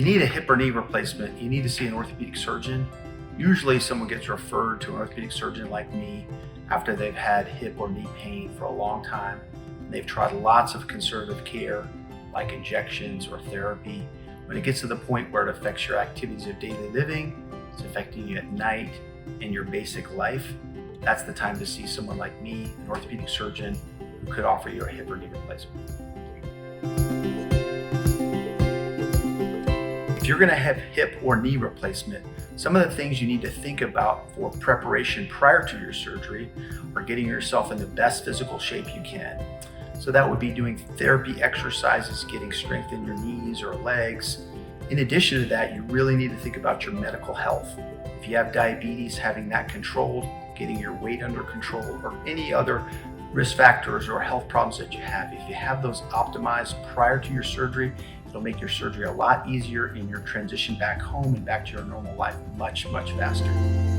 need a hip or knee replacement, you need to see an orthopedic surgeon. Usually someone gets referred to an orthopedic surgeon like me after they've had hip or knee pain for a long time. They've tried lots of conservative care like injections or therapy. When it gets to the point where it affects your activities of daily living, it's affecting you at night in your basic life, that's the time to see someone like me, an orthopedic surgeon, who could offer you a hip or knee replacement. If you're going to have hip or knee replacement, some of the things you need to think about for preparation prior to your surgery are getting yourself in the best physical shape you can. So that would be doing therapy exercises, getting strength in your knees or legs. In addition to that, you really need to think about your medical health. If you have diabetes, having that controlled, getting your weight under control, or any other risk factors or health problems that you have. If you have those optimized prior to your surgery, it'll make your surgery a lot easier in your transition back home and back to your normal life much, much faster.